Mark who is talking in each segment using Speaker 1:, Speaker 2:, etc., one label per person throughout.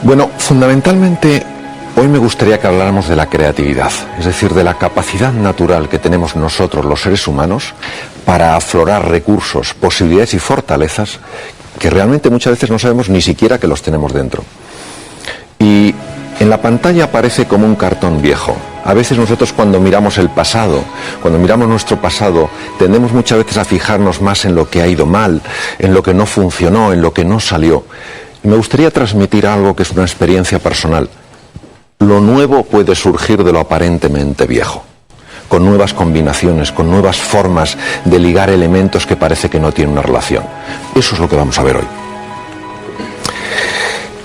Speaker 1: Bueno, fundamentalmente hoy me gustaría que habláramos de la creatividad, es decir, de la capacidad natural que tenemos nosotros, los seres humanos, para aflorar recursos, posibilidades y fortalezas que realmente muchas veces no sabemos ni siquiera que los tenemos dentro. Y en la pantalla aparece como un cartón viejo. A veces nosotros cuando miramos el pasado, cuando miramos nuestro pasado, tendemos muchas veces a fijarnos más en lo que ha ido mal, en lo que no funcionó, en lo que no salió. Y me gustaría transmitir algo que es una experiencia personal. Lo nuevo puede surgir de lo aparentemente viejo, con nuevas combinaciones, con nuevas formas de ligar elementos que parece que no tienen una relación. Eso es lo que vamos a ver hoy.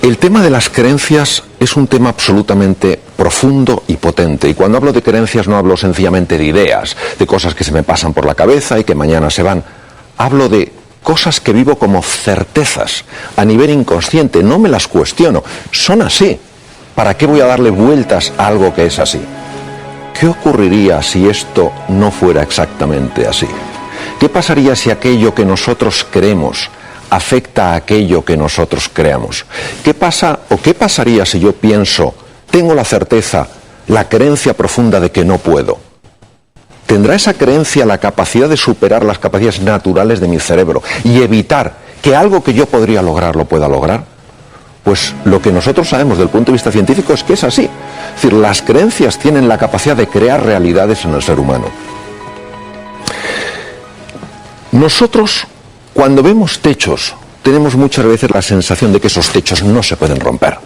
Speaker 1: El tema de las creencias es un tema absolutamente profundo y potente. Y cuando hablo de creencias no hablo sencillamente de ideas, de cosas que se me pasan por la cabeza y que mañana se van. Hablo de cosas que vivo como certezas a nivel inconsciente, no me las cuestiono, son así. ¿Para qué voy a darle vueltas a algo que es así? ¿Qué ocurriría si esto no fuera exactamente así? ¿Qué pasaría si aquello que nosotros creemos afecta a aquello que nosotros creamos? ¿Qué pasa o qué pasaría si yo pienso, tengo la certeza, la creencia profunda de que no puedo? ¿Tendrá esa creencia la capacidad de superar las capacidades naturales de mi cerebro y evitar que algo que yo podría lograr lo pueda lograr? Pues lo que nosotros sabemos desde el punto de vista científico es que es así. Es decir, las creencias tienen la capacidad de crear realidades en el ser humano. Nosotros, cuando vemos techos, tenemos muchas veces la sensación de que esos techos no se pueden romper.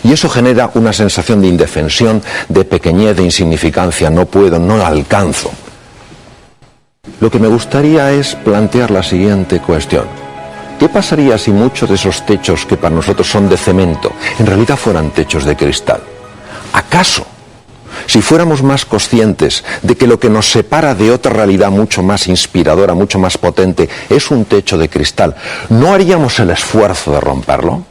Speaker 1: Y eso genera una sensación de indefensión, de pequeñez, de insignificancia. No puedo, no alcanzo. Lo que me gustaría es plantear la siguiente cuestión. ¿Qué pasaría si muchos de esos techos que para nosotros son de cemento, en realidad fueran techos de cristal? ¿Acaso, si fuéramos más conscientes de que lo que nos separa de otra realidad mucho más inspiradora, mucho más potente, es un techo de cristal, no haríamos el esfuerzo de romperlo?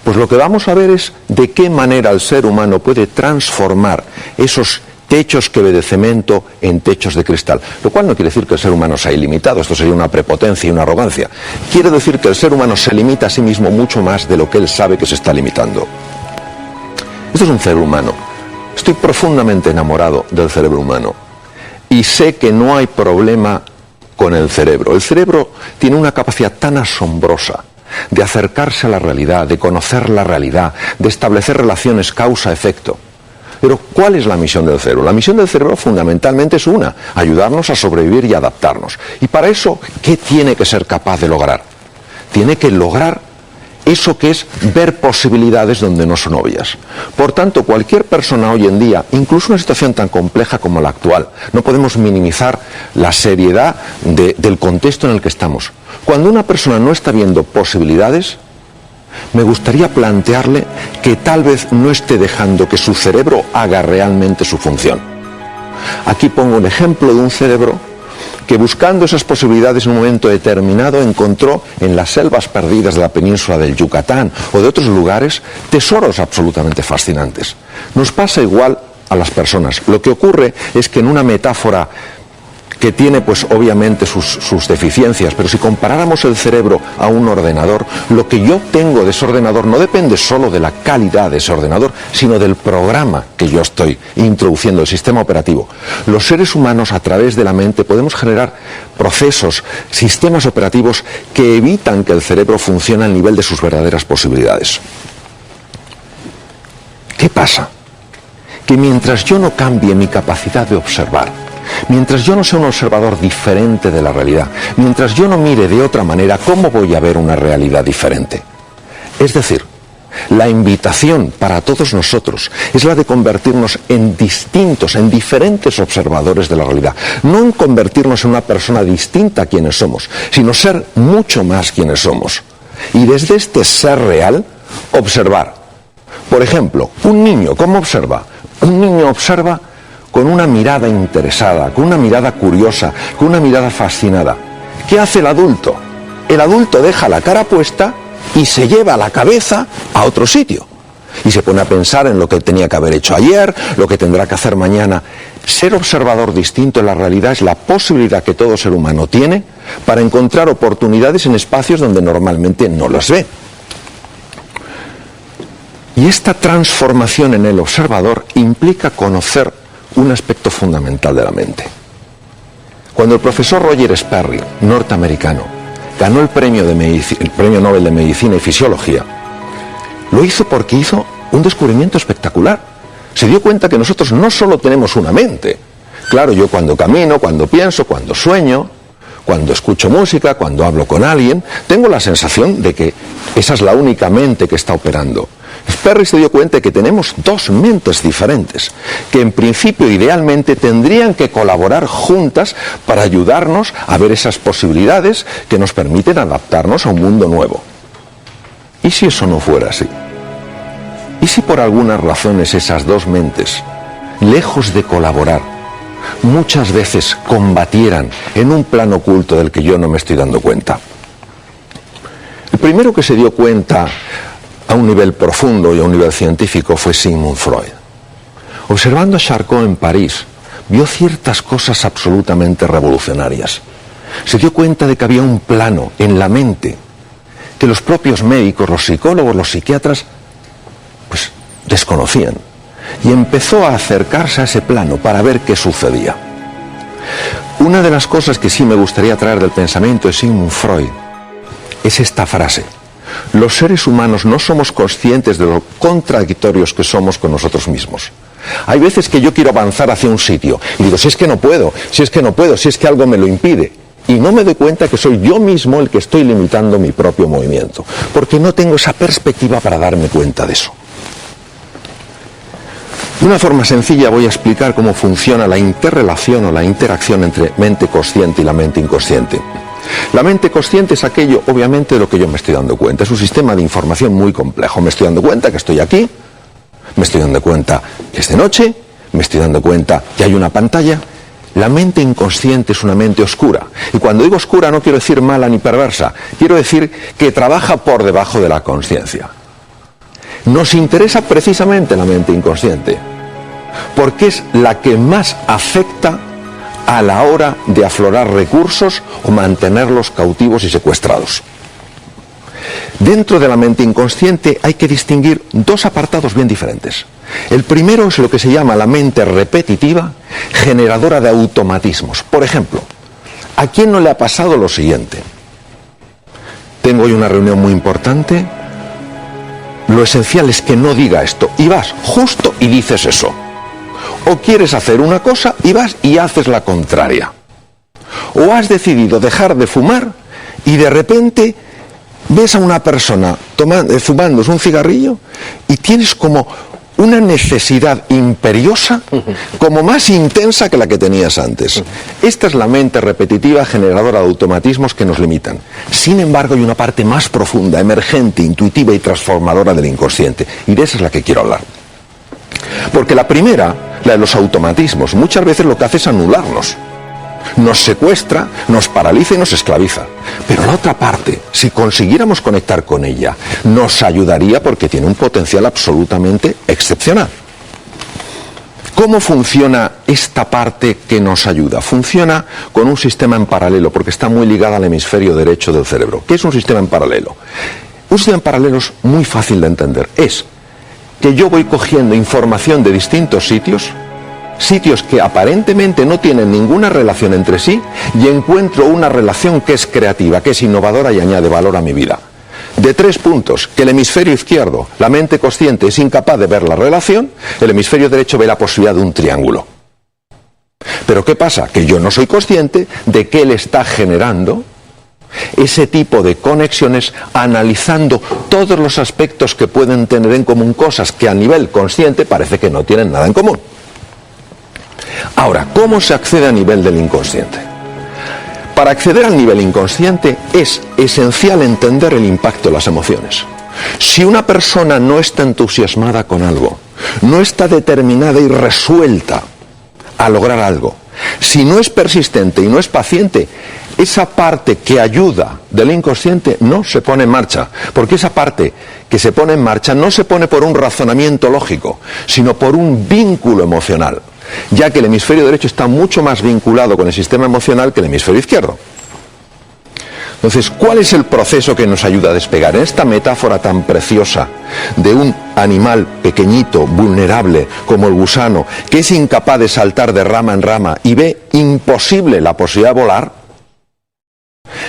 Speaker 1: Pues lo que vamos a ver es de qué manera el ser humano puede transformar esos techos que ve de cemento en techos de cristal. Lo cual no quiere decir que el ser humano sea ilimitado, esto sería una prepotencia y una arrogancia. Quiere decir que el ser humano se limita a sí mismo mucho más de lo que él sabe que se está limitando. Esto es un ser humano. Estoy profundamente enamorado del cerebro humano y sé que no hay problema con el cerebro. El cerebro tiene una capacidad tan asombrosa de acercarse a la realidad, de conocer la realidad, de establecer relaciones causa-efecto. Pero ¿cuál es la misión del cerebro? La misión del cerebro fundamentalmente es una, ayudarnos a sobrevivir y adaptarnos. Y para eso, ¿qué tiene que ser capaz de lograr? Tiene que lograr eso que es ver posibilidades donde no son obvias. Por tanto, cualquier persona hoy en día, incluso una situación tan compleja como la actual, no podemos minimizar la seriedad del contexto en el que estamos. Cuando una persona no está viendo posibilidades, me gustaría plantearle que tal vez no esté dejando que su cerebro haga realmente su función. Aquí pongo un ejemplo de un cerebro que buscando esas posibilidades en un momento determinado encontró en las selvas perdidas de la península del Yucatán o de otros lugares tesoros absolutamente fascinantes. Nos pasa igual a las personas. Lo que ocurre es que en una metáfora que tiene pues obviamente sus deficiencias, pero si comparáramos el cerebro a un ordenador, lo que yo obtengo de ese ordenador no depende solo de la calidad de ese ordenador, sino del programa que yo estoy introduciendo, el sistema operativo. Los seres humanos a través de la mente podemos generar procesos, sistemas operativos que evitan que el cerebro funcione al nivel de sus verdaderas posibilidades. ¿Qué pasa? Que mientras yo no cambie mi capacidad de observar, mientras yo no sea un observador diferente de la realidad, mientras yo no mire de otra manera, ¿cómo voy a ver una realidad diferente? Es decir, la invitación para todos nosotros es la de convertirnos en distintos, en diferentes observadores de la realidad. No en convertirnos en una persona distinta a quienes somos, sino ser mucho más quienes somos. Y desde este ser real, observar. Por ejemplo, un niño, ¿cómo observa? Un niño observa con una mirada interesada, con una mirada curiosa, con una mirada fascinada. ¿Qué hace el adulto? El adulto deja la cara puesta y se lleva la cabeza a otro sitio. Y se pone a pensar en lo que tenía que haber hecho ayer, lo que tendrá que hacer mañana. Ser observador distinto en la realidad es la posibilidad que todo ser humano tiene para encontrar oportunidades en espacios donde normalmente no las ve. Y esta transformación en el observador implica conocer un aspecto fundamental de la mente. Cuando el profesor Roger Sperry, norteamericano, ganó el premio Nobel de Medicina y Fisiología, lo hizo porque hizo un descubrimiento espectacular. Se dio cuenta que nosotros no solo tenemos una mente. Claro, yo cuando camino, cuando pienso, cuando sueño, cuando escucho música, cuando hablo con alguien, tengo la sensación de que esa es la única mente que está operando. Sperry se dio cuenta de que tenemos dos mentes diferentes, que en principio idealmente tendrían que colaborar juntas para ayudarnos a ver esas posibilidades que nos permiten adaptarnos a un mundo nuevo. ¿Y si eso no fuera así? ¿Y si por algunas razones esas dos mentes, lejos de colaborar, muchas veces combatieran en un plano oculto del que yo no me estoy dando cuenta? El primero que se dio cuenta a un nivel profundo y a un nivel científico fue Sigmund Freud. Observando a Charcot en París, vio ciertas cosas absolutamente revolucionarias. Se dio cuenta de que había un plano en la mente que los propios médicos, los psicólogos, los psiquiatras, pues desconocían. Y empezó a acercarse a ese plano para ver qué sucedía. Una de las cosas que sí me gustaría traer del pensamiento de Sigmund Freud es esta frase: los seres humanos no somos conscientes de lo contradictorios que somos con nosotros mismos. Hay veces que yo quiero avanzar hacia un sitio y digo, si es que no puedo, si es que algo me lo impide. Y no me doy cuenta que soy yo mismo el que estoy limitando mi propio movimiento, porque no tengo esa perspectiva para darme cuenta de eso. De una forma sencilla voy a explicar cómo funciona la interrelación o la interacción entre mente consciente y la mente inconsciente. La mente consciente es aquello, obviamente, de lo que yo me estoy dando cuenta. Es un sistema de información muy complejo. Me estoy dando cuenta que estoy aquí, me estoy dando cuenta que es de noche, me estoy dando cuenta que hay una pantalla. La mente inconsciente es una mente oscura. Y cuando digo oscura no quiero decir mala ni perversa. Quiero decir que trabaja por debajo de la consciencia. Nos interesa precisamente la mente inconsciente, porque es la que más afecta a la hora de aflorar recursos o mantenerlos cautivos y secuestrados. Dentro de la mente inconsciente hay que distinguir dos apartados bien diferentes. El primero es lo que se llama la mente repetitiva, generadora de automatismos. Por ejemplo, ¿a quién no le ha pasado lo siguiente? Tengo hoy una reunión muy importante, lo esencial es que no diga esto, y vas justo y dices eso. O quieres hacer una cosa y vas y haces la contraria. O has decidido dejar de fumar y de repente ves a una persona fumándose un cigarrillo y tienes como una necesidad imperiosa, como más intensa que la que tenías antes. Esta es la mente repetitiva generadora de automatismos que nos limitan. Sin embargo, hay una parte más profunda, emergente, intuitiva y transformadora del inconsciente. Y de esa es la que quiero hablar. Porque la primera, la de los automatismos, muchas veces lo que hace es anularnos. Nos secuestra, nos paraliza y nos esclaviza. Pero la otra parte, si consiguiéramos conectar con ella, nos ayudaría porque tiene un potencial absolutamente excepcional. ¿Cómo funciona esta parte que nos ayuda? Funciona con un sistema en paralelo, porque está muy ligada al hemisferio derecho del cerebro. ¿Qué es un sistema en paralelo? Un sistema en paralelo es muy fácil de entender. Es que yo voy cogiendo información de distintos sitios que aparentemente no tienen ninguna relación entre sí, y encuentro una relación que es creativa, que es innovadora y añade valor a mi vida. De 3 puntos, que el hemisferio izquierdo, la mente consciente, es incapaz de ver la relación, el hemisferio derecho ve la posibilidad de un triángulo. Pero ¿qué pasa? Que yo no soy consciente de que él está generando ese tipo de conexiones, analizando todos los aspectos que pueden tener en común cosas que a nivel consciente parece que no tienen nada en común. Ahora, ¿cómo se accede a nivel del inconsciente? Para acceder al nivel inconsciente es esencial entender el impacto de las emociones. Si una persona no está entusiasmada con algo, no está determinada y resuelta a lograr algo, si no es persistente y no es paciente, esa parte que ayuda del inconsciente no se pone en marcha, porque esa parte que se pone en marcha no se pone por un razonamiento lógico, sino por un vínculo emocional, ya que el hemisferio derecho está mucho más vinculado con el sistema emocional que el hemisferio izquierdo. Entonces, ¿cuál es el proceso que nos ayuda a despegar? En esta metáfora tan preciosa de un animal pequeñito, vulnerable, como el gusano, que es incapaz de saltar de rama en rama y ve imposible la posibilidad de volar,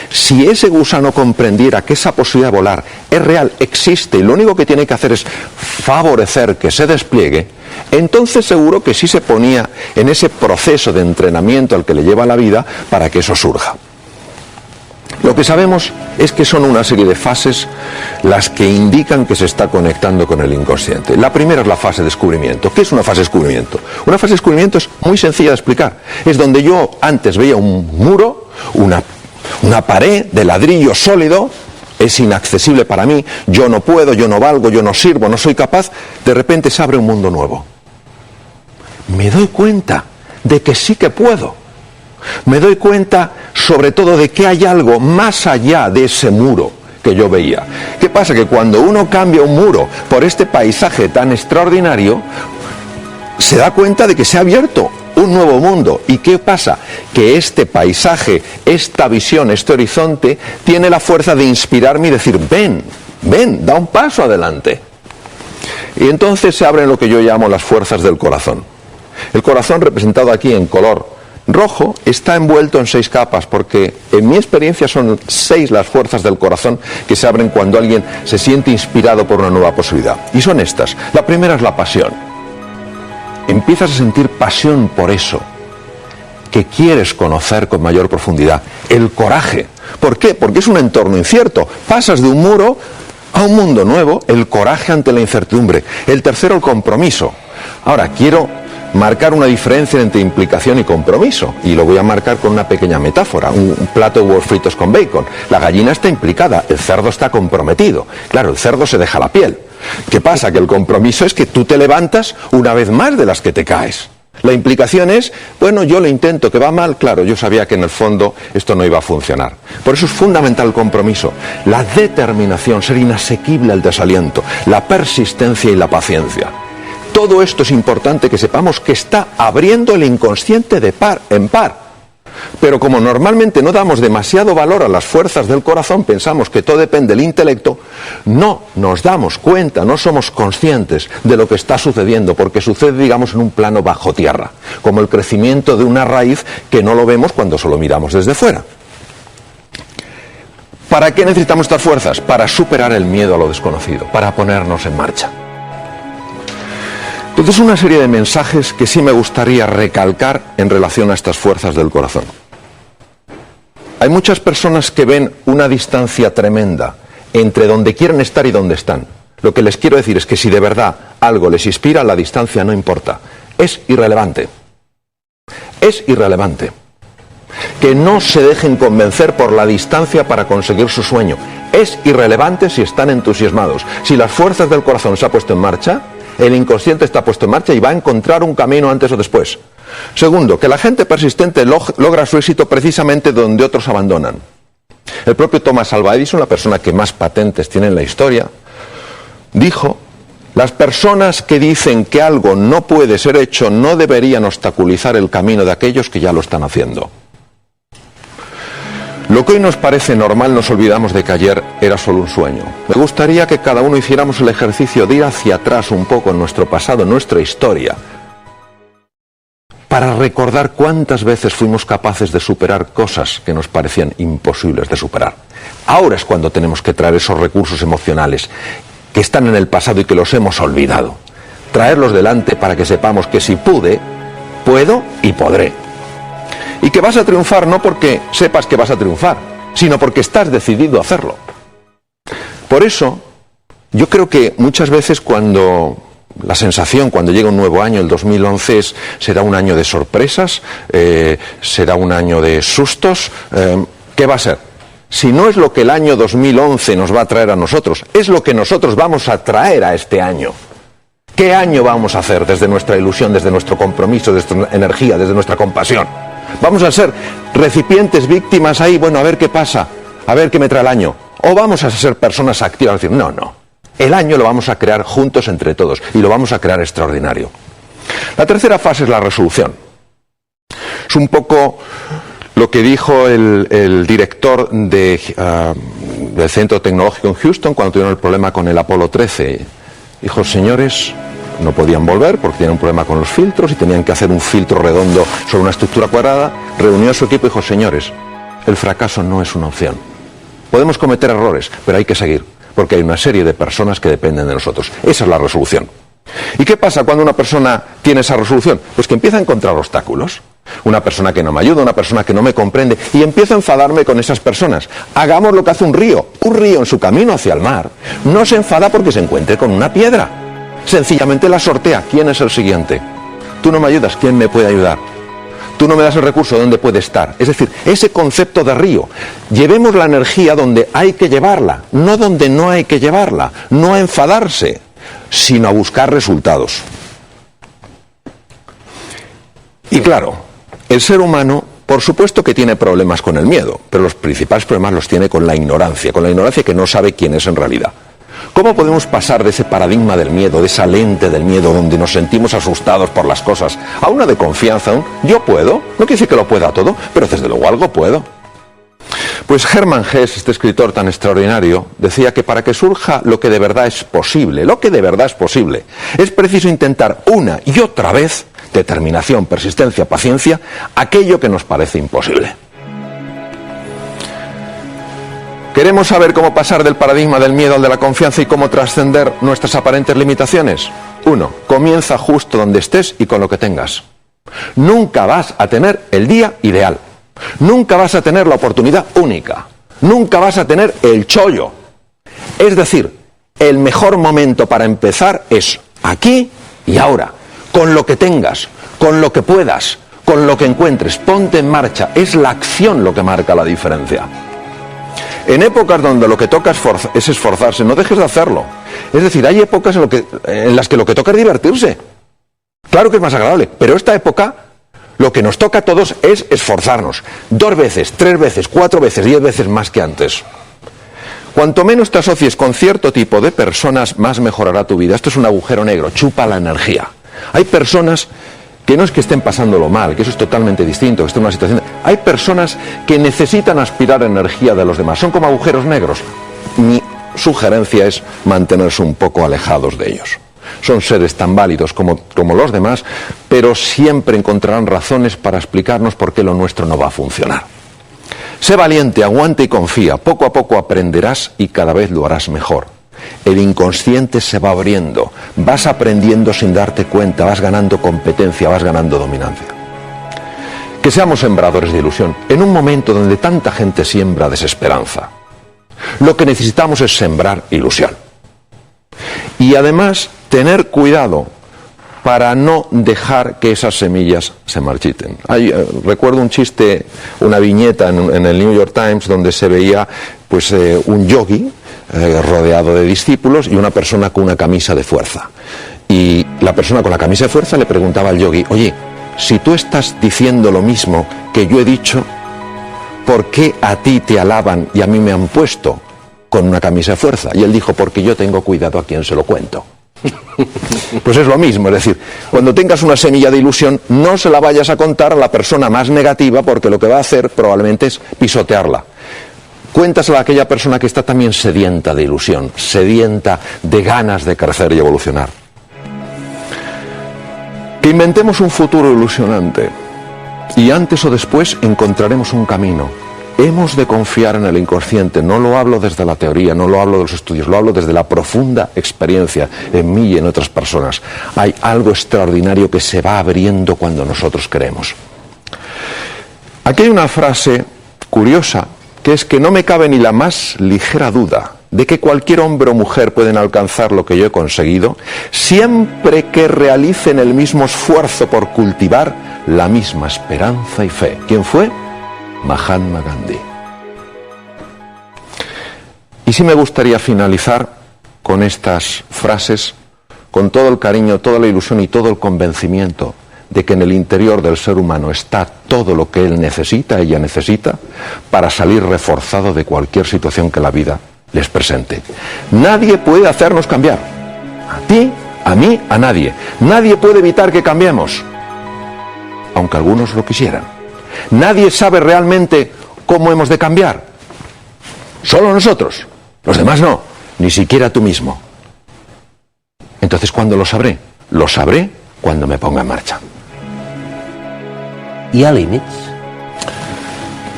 Speaker 1: si ese gusano comprendiera que esa posibilidad de volar es real, existe, y lo único que tiene que hacer es favorecer que se despliegue, entonces seguro que sí se ponía en ese proceso de entrenamiento al que le lleva la vida para que eso surja. Lo que sabemos es que son una serie de fases las que indican que se está conectando con el inconsciente. La primera es la fase de descubrimiento. ¿Qué es una fase de descubrimiento? Una fase de descubrimiento es muy sencilla de explicar. Es donde yo antes veía un muro, una pared de ladrillo sólido, es inaccesible para mí, yo no puedo, yo no valgo, yo no sirvo, no soy capaz, de repente se abre un mundo nuevo. Me doy cuenta de que sí que puedo. Me doy cuenta sobre todo de que hay algo más allá de ese muro que yo veía. ¿Qué pasa? Que cuando uno cambia un muro por este paisaje tan extraordinario, se da cuenta de que se ha abierto un nuevo mundo. ¿Y qué pasa? Que este paisaje, esta visión, este horizonte, tiene la fuerza de inspirarme y decir, ven, da un paso adelante. Y entonces se abren lo que yo llamo las fuerzas del corazón. El corazón, representado aquí en color rojo, está envuelto en 6 capas, porque en mi experiencia son 6 las fuerzas del corazón que se abren cuando alguien se siente inspirado por una nueva posibilidad. Y son estas. La primera es la pasión. Empiezas a sentir pasión por eso que quieres conocer con mayor profundidad. El coraje. ¿Por qué? Porque es un entorno incierto. Pasas de un muro a un mundo nuevo. El coraje ante la incertidumbre. El tercero, el compromiso. Ahora, quiero marcar una diferencia entre implicación y compromiso, y lo voy a marcar con una pequeña metáfora. Un plato de huevos fritos con bacon. La gallina está implicada, el cerdo está comprometido. Claro, el cerdo se deja la piel. ¿Qué pasa? Que el compromiso es que tú te levantas una vez más de las que te caes. La implicación es, bueno, yo lo intento, que va mal, claro, yo sabía que en el fondo esto no iba a funcionar. Por eso es fundamental el compromiso, la determinación, ser inasequible al desaliento, la persistencia y la paciencia. Todo esto es importante que sepamos que está abriendo el inconsciente de par en par. Pero como normalmente no damos demasiado valor a las fuerzas del corazón, pensamos que todo depende del intelecto, no nos damos cuenta, no somos conscientes de lo que está sucediendo, porque sucede, digamos, en un plano bajo tierra, como el crecimiento de una raíz que no lo vemos cuando solo miramos desde fuera. ¿Para qué necesitamos estas fuerzas? Para superar el miedo a lo desconocido, para ponernos en marcha. Entonces, una serie de mensajes que sí me gustaría recalcar en relación a estas fuerzas del corazón. Hay muchas personas que ven una distancia tremenda entre donde quieren estar y donde están. Lo que les quiero decir es que si de verdad algo les inspira, la distancia no importa. Es irrelevante. Es irrelevante. Que no se dejen convencer por la distancia para conseguir su sueño. Es irrelevante si están entusiasmados. Si las fuerzas del corazón se han puesto en marcha, el inconsciente está puesto en marcha y va a encontrar un camino antes o después. Segundo, que la gente persistente logra su éxito precisamente donde otros abandonan. El propio Thomas Alva Edison, la persona que más patentes tiene en la historia, dijo: las personas que dicen que algo no puede ser hecho no deberían obstaculizar el camino de aquellos que ya lo están haciendo. Lo que hoy nos parece normal, nos olvidamos de que ayer era solo un sueño. Me gustaría que cada uno hiciéramos el ejercicio de ir hacia atrás un poco en nuestro pasado, en nuestra historia, para recordar cuántas veces fuimos capaces de superar cosas que nos parecían imposibles de superar. Ahora es cuando tenemos que traer esos recursos emocionales que están en el pasado y que los hemos olvidado. Traerlos delante para que sepamos que si pude, puedo y podré. Y que vas a triunfar no porque sepas que vas a triunfar, sino porque estás decidido a hacerlo. Por eso, yo creo que muchas veces la sensación cuando llega un nuevo año, el 2011, será un año de sorpresas, será un año de sustos. ¿Qué va a ser? Si no es lo que el año 2011 nos va a traer a nosotros, es lo que nosotros vamos a traer a este año. ¿Qué año vamos a hacer desde nuestra ilusión, desde nuestro compromiso, desde nuestra energía, desde nuestra compasión? ¿Vamos a ser recipientes, víctimas ahí, bueno, a ver qué pasa, a ver qué me trae el año? ¿O vamos a ser personas activas, decir, no, el año lo vamos a crear juntos entre todos y lo vamos a crear extraordinario? La tercera fase es la resolución. Es un poco lo que dijo el director del Centro Tecnológico en Houston cuando tuvieron el problema con el Apolo 13. Dijo, señores, no podían volver porque tenían un problema con los filtros y tenían que hacer un filtro redondo sobre una estructura cuadrada. Reunió a su equipo y dijo, señores, el fracaso no es una opción. Podemos cometer errores, pero hay que seguir, porque hay una serie de personas que dependen de nosotros. Esa es la resolución. ¿Y qué pasa cuando una persona tiene esa resolución? Pues que empieza a encontrar obstáculos. Una persona que no me ayuda, una persona que no me comprende, y empiezo a enfadarme con esas personas. Hagamos lo que hace un río. Un río en su camino hacia el mar no se enfada porque se encuentre con una piedra. Sencillamente la sortea. ¿Quién es el siguiente? Tú no me ayudas, ¿quién me puede ayudar? Tú no me das el recurso, ¿dónde puede estar? Es decir, ese concepto de río. Llevemos la energía donde hay que llevarla, no donde no hay que llevarla. No a enfadarse, sino a buscar resultados. Y claro, el ser humano, por supuesto que tiene problemas con el miedo, pero los principales problemas los tiene con la ignorancia que no sabe quién es en realidad. ¿Cómo podemos pasar de ese paradigma del miedo, de esa lente del miedo donde nos sentimos asustados por las cosas, a una de confianza, yo puedo? No quiere decir que lo pueda todo, pero desde luego algo puedo. Pues Hermann Hesse, este escritor tan extraordinario, decía que para que surja lo que de verdad es posible, es preciso intentar una y otra vez, determinación, persistencia, paciencia, aquello que nos parece imposible. ¿Queremos saber cómo pasar del paradigma del miedo al de la confianza y cómo trascender nuestras aparentes limitaciones? 1. Comienza justo donde estés y con lo que tengas. Nunca vas a tener el día ideal. Nunca vas a tener la oportunidad única. Nunca vas a tener el chollo. Es decir, el mejor momento para empezar es aquí y ahora. Con lo que tengas, con lo que puedas, con lo que encuentres. Ponte en marcha. Es la acción lo que marca la diferencia. En épocas donde lo que toca es esforzarse, no dejes de hacerlo. Es decir, hay épocas en las que lo que toca es divertirse. Claro que es más agradable, pero esta época lo que nos toca a todos es esforzarnos. 2 veces, 3 veces, 4 veces, 10 veces más que antes. Cuanto menos te asocies con cierto tipo de personas, más mejorará tu vida. Esto es un agujero negro, chupa la energía. Hay personas que no es que estén pasándolo mal, que eso es totalmente distinto, que estén en una situación... Hay personas que necesitan aspirar energía de los demás, son como agujeros negros. Mi sugerencia es mantenerse un poco alejados de ellos. Son seres tan válidos como los demás, pero siempre encontrarán razones para explicarnos por qué lo nuestro no va a funcionar. Sé valiente, aguanta y confía, poco a poco aprenderás y cada vez lo harás mejor. El inconsciente se va abriendo, vas aprendiendo sin darte cuenta, vas ganando competencia, vas ganando dominancia. Que seamos sembradores de ilusión, en un momento donde tanta gente siembra desesperanza. Lo que necesitamos es sembrar ilusión. Y además, tener cuidado para no dejar que esas semillas se marchiten. Recuerdo un chiste, una viñeta en el New York Times donde se veía pues un yogi rodeado de discípulos y una persona con una camisa de fuerza. Y la persona con la camisa de fuerza le preguntaba al yogi, oye, si tú estás diciendo lo mismo que yo he dicho, ¿por qué a ti te alaban y a mí me han puesto con una camisa de fuerza? Y él dijo, porque yo tengo cuidado a quien se lo cuento. Pues es lo mismo, es decir, cuando tengas una semilla de ilusión, no se la vayas a contar a la persona más negativa, porque lo que va a hacer probablemente es pisotearla. Cuéntasela a aquella persona que está también sedienta de ilusión, sedienta de ganas de crecer y evolucionar. Que inventemos un futuro ilusionante y antes o después encontraremos un camino. Hemos de confiar en el inconsciente. No lo hablo desde la teoría, no lo hablo de los estudios, lo hablo desde la profunda experiencia en mí y en otras personas. Hay algo extraordinario que se va abriendo cuando nosotros queremos. Aquí hay una frase curiosa, que es que no me cabe ni la más ligera duda de que cualquier hombre o mujer pueden alcanzar lo que yo he conseguido, siempre que realicen el mismo esfuerzo por cultivar la misma esperanza y fe. ¿Quién fue? Mahatma Gandhi. Y sí me gustaría finalizar con estas frases, con todo el cariño, toda la ilusión y todo el convencimiento de que en el interior del ser humano está todo lo que él necesita, ella necesita, para salir reforzado de cualquier situación que la vida les presente. Nadie puede hacernos cambiar. A ti, a mí, a nadie. Nadie puede evitar que cambiemos, aunque algunos lo quisieran. Nadie sabe realmente cómo hemos de cambiar. Solo nosotros. Los demás no. Ni siquiera tú mismo. Entonces, ¿cuándo lo sabré? Lo sabré cuando me ponga en marcha.
Speaker 2: Hi ha límits?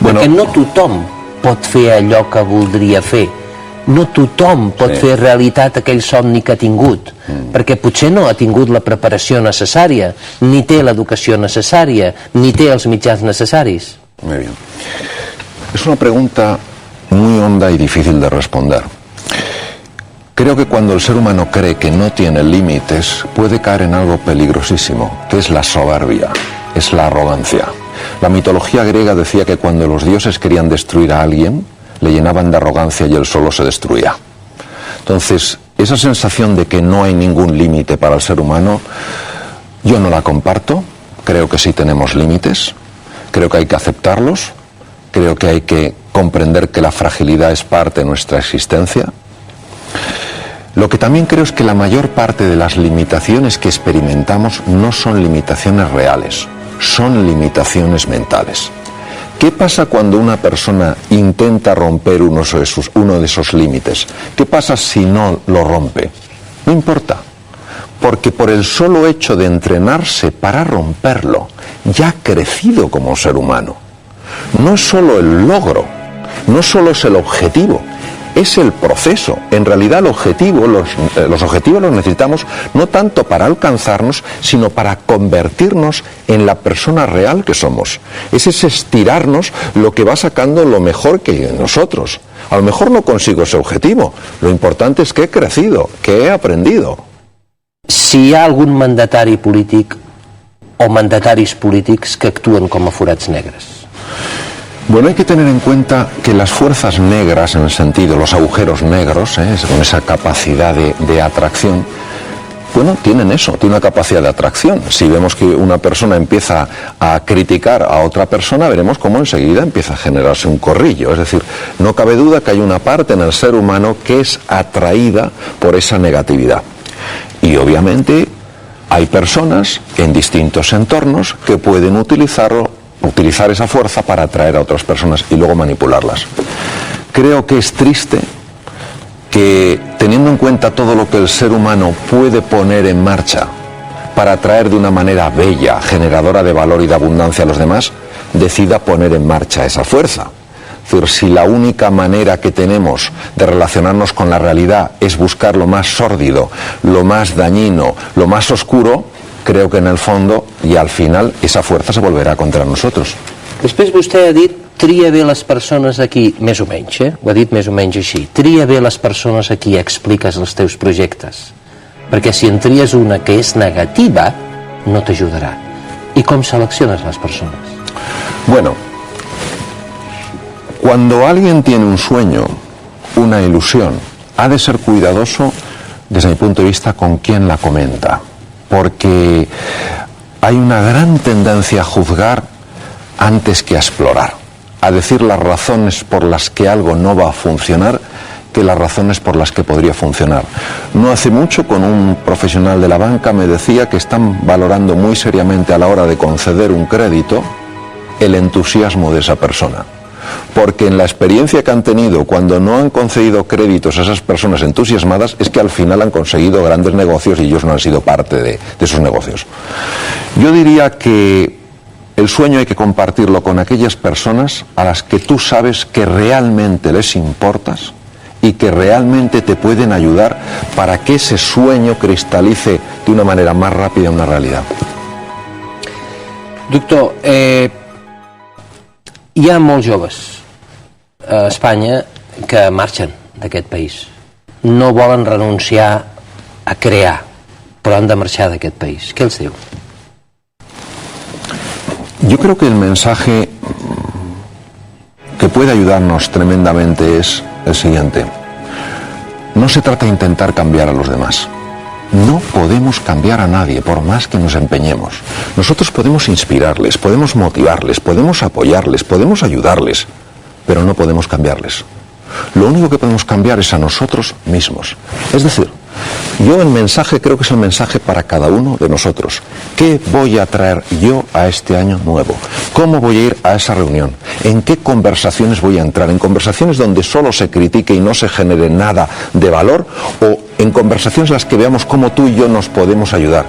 Speaker 1: Bueno,
Speaker 2: perquè no tothom pot fer allò que voldria fer. No tothom pot fer realitat aquell somni que ha tingut, perquè potser no ha tingut la preparació necessària, ni té l'educació necessària, ni té els mitjans necessaris.
Speaker 1: Muy bien. Es una pregunta muy honda y difícil de responder. Creo que cuando el ser humano cree que no tiene límites, puede caer en algo peligrosísimo, que es la soberbia, es la arrogancia. La mitología griega decía que cuando los dioses querían destruir a alguien, le llenaban de arrogancia y él solo se destruía. Entonces, esa sensación de que no hay ningún límite para el ser humano, yo no la comparto. Creo que sí tenemos límites, creo que hay que aceptarlos, creo que hay que comprender que la fragilidad es parte de nuestra existencia. Lo que también creo es que la mayor parte de las limitaciones que experimentamos no son limitaciones reales, son limitaciones mentales. ¿Qué pasa cuando una persona intenta romper uno de esos límites? ¿Qué pasa si no lo rompe? No importa, porque por el solo hecho de entrenarse para romperlo, ya ha crecido como ser humano. No es solo el logro, no solo es el objetivo, es el proceso. En realidad el objetivo, los objetivos los necesitamos no tanto para alcanzarnos, sino para convertirnos en la persona real que somos. Es ese estirarnos lo que va sacando lo mejor que hay en nosotros. A lo mejor no consigo ese objetivo, lo importante es que he crecido, que he aprendido.
Speaker 2: Si hi ha algun mandatari polític o mandataris polítics que actuen com a forats negres.
Speaker 1: Bueno, hay que tener en cuenta que las fuerzas negras, en el sentido, los agujeros negros, con esa capacidad de atracción, bueno, tienen eso, tienen una capacidad de atracción. Si vemos que una persona empieza a criticar a otra persona, veremos cómo enseguida empieza a generarse un corrillo. Es decir, no cabe duda que hay una parte en el ser humano que es atraída por esa negatividad. Y obviamente hay personas en distintos entornos que pueden utilizar esa fuerza para atraer a otras personas y luego manipularlas. Creo que es triste que, teniendo en cuenta todo lo que el ser humano puede poner en marcha para atraer de una manera bella, generadora de valor y de abundancia a los demás, decida poner en marcha esa fuerza. Es decir, si la única manera que tenemos de relacionarnos con la realidad es buscar lo más sórdido, lo más dañino, lo más oscuro, creo que en el fondo i al final esa fuerza se volverà contra nosotros.
Speaker 2: Després vostè ha dit tria bé les persones aquí, més o menys, ho ha dit més o menys així, tria bé les persones a qui expliques els teus projectes, perquè si en tries una que és negativa no t'ajudarà. I com selecciones les persones?
Speaker 1: Bueno, cuando alguien tiene un sueño, una ilusión, ha de ser cuidadoso desde mi punto de vista con quién la comenta, porque hay una gran tendencia a juzgar antes que a explorar, a decir las razones por las que algo no va a funcionar que las razones por las que podría funcionar. No hace mucho, con un profesional de la banca me decía que están valorando muy seriamente a la hora de conceder un crédito el entusiasmo de esa persona. Porque en la experiencia que han tenido cuando no han concedido créditos a esas personas entusiasmadas es que al final han conseguido grandes negocios y ellos no han sido parte de esos negocios. Yo diría que el sueño hay que compartirlo con aquellas personas a las que tú sabes que realmente les importas y que realmente te pueden ayudar para que ese sueño cristalice de una manera más rápida en una realidad.
Speaker 2: Doctor, hi ha molts joves a Espanya que marxen d'aquest país. No volen renunciar a crear, però han de marxar d'aquest país. Què els diu?
Speaker 1: Yo creo que el mensaje que puede ayudarnos tremendamente es el siguiente. No se trata de intentar cambiar a los demás. No podemos cambiar a nadie, por más que nos empeñemos. Nosotros podemos inspirarles, podemos motivarles, podemos apoyarles, podemos ayudarles, pero no podemos cambiarles. Lo único que podemos cambiar es a nosotros mismos. Es decir, Yo el mensaje creo que es el mensaje para cada uno de nosotros. ¿Qué voy a traer yo a este año nuevo? ¿Cómo voy a ir a esa reunión? ¿En qué conversaciones voy a entrar? ¿En conversaciones donde solo se critique y no se genere nada de valor? ¿O en conversaciones en las que veamos cómo tú y yo nos podemos ayudar?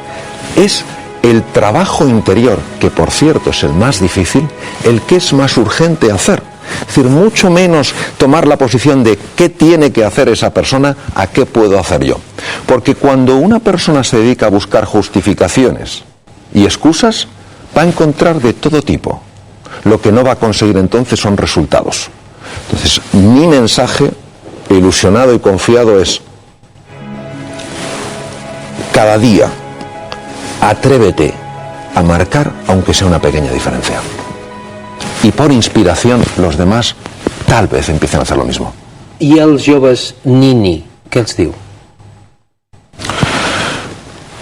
Speaker 1: Es el trabajo interior, que por cierto es el más difícil, el que es más urgente hacer. Es decir, mucho menos tomar la posición de qué tiene que hacer esa persona a qué puedo hacer yo. Porque cuando una persona se dedica a buscar justificaciones y excusas, va a encontrar de todo tipo. Lo que no va a conseguir entonces son resultados. Entonces, mi mensaje, ilusionado y confiado, es: cada día, atrévete a marcar, aunque sea una pequeña diferencia. Y por inspiración los demás tal vez empiecen a hacer lo mismo.
Speaker 2: I els joves Nini, què els diu?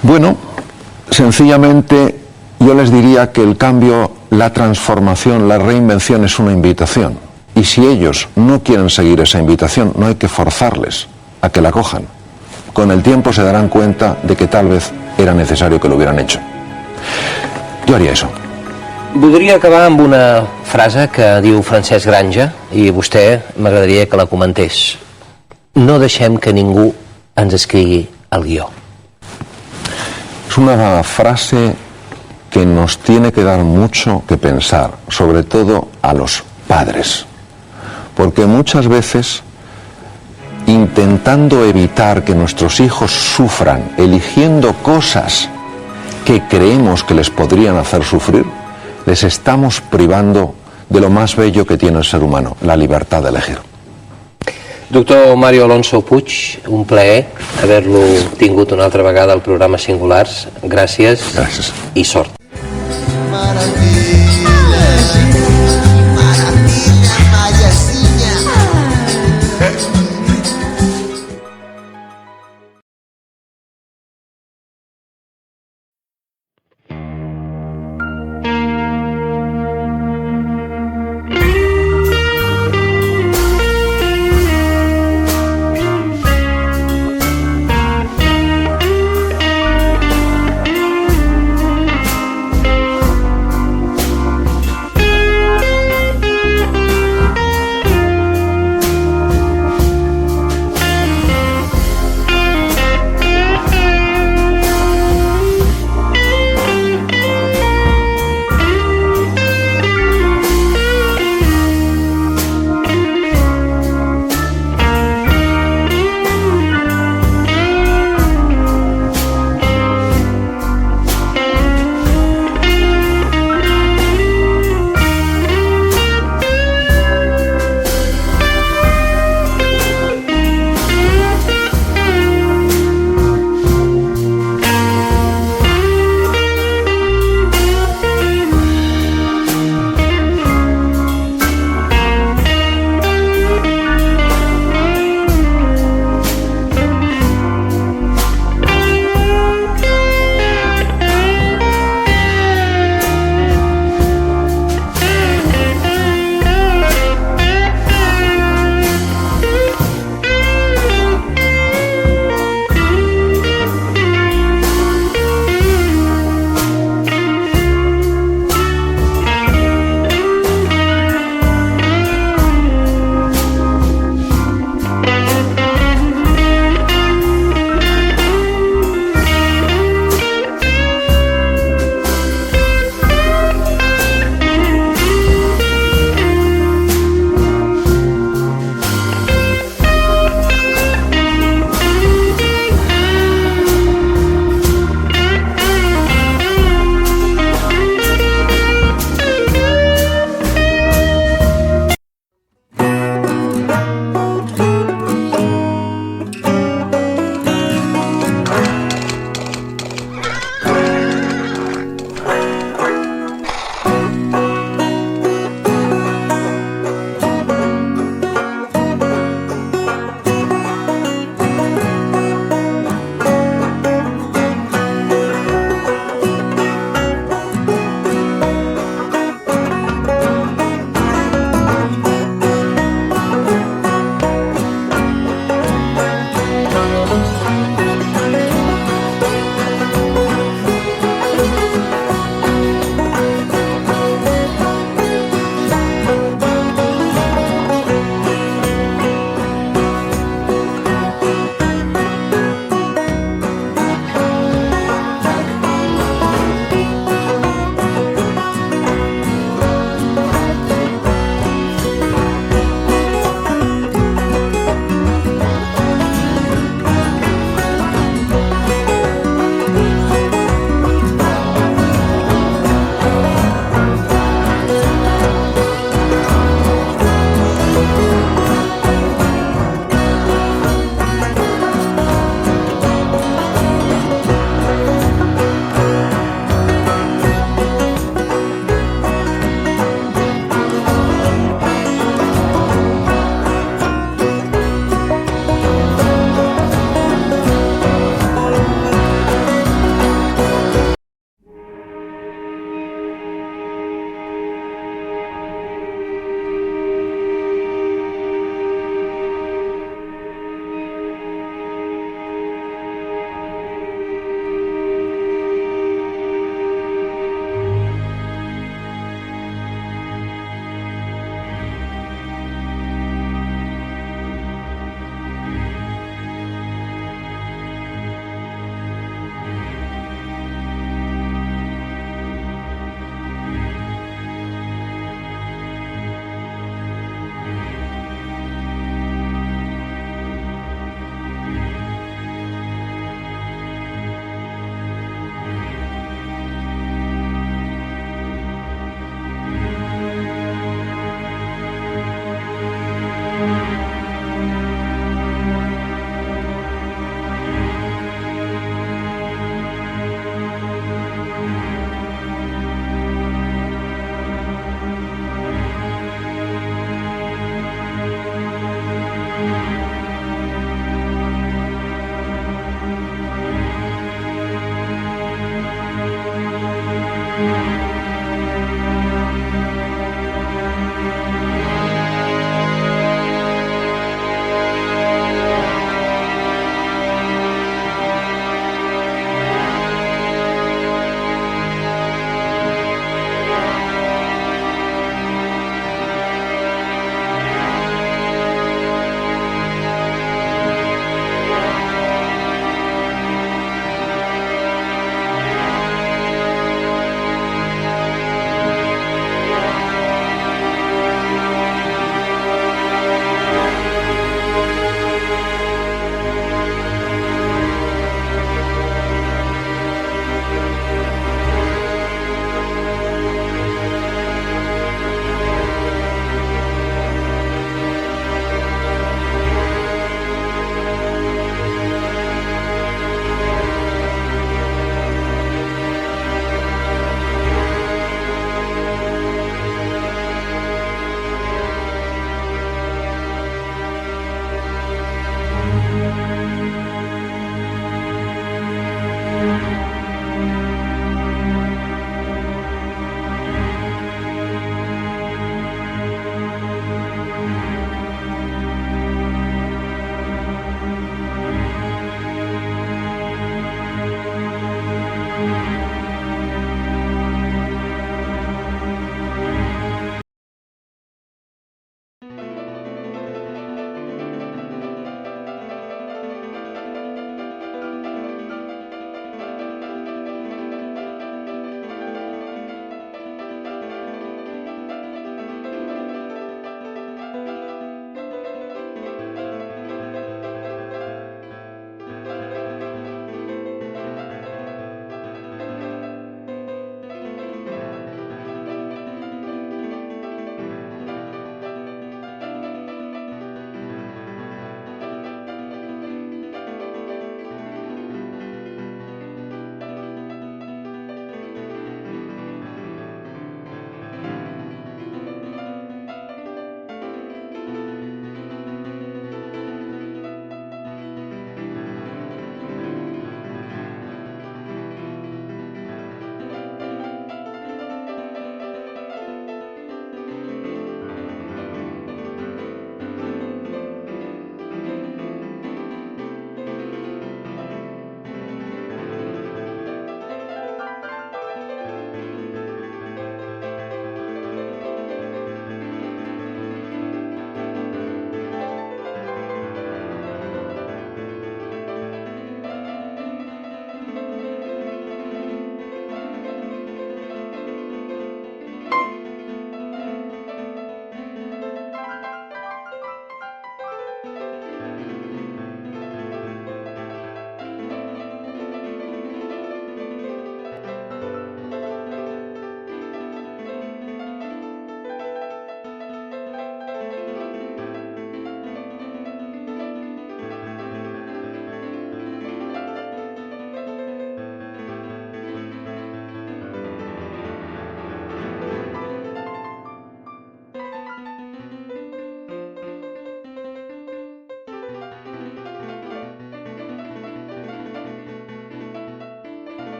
Speaker 1: Bueno, sencillamente yo les diría que el cambio, la transformación, la reinvención es una invitación. Y si ellos no quieren seguir esa invitación, no hay que forzarles a que la cojan. Con el tiempo se darán cuenta de que tal vez era necesario que lo hubieran hecho. Yo haría eso.
Speaker 2: Voldria acabar amb una frase que diu Francesc Granja, i vostè m'agradaria que la comentés. No deixem que ningú ens escrigui el guió.
Speaker 1: Es una frase que nos tiene que dar mucho que pensar, sobre todo a los padres. Porque muchas veces, intentando evitar que nuestros hijos sufran, eligiendo cosas que creemos que les podrían hacer sufrir, les estamos privando de lo más bello que tiene el ser humano, la libertad de elegir.
Speaker 2: Doctor Mario Alonso Puig, un plaer haver-lo tingut una altra vegada al programa Singulars. Gràcies.
Speaker 1: Gràcies.
Speaker 2: I sort.
Speaker 3: Maravillas.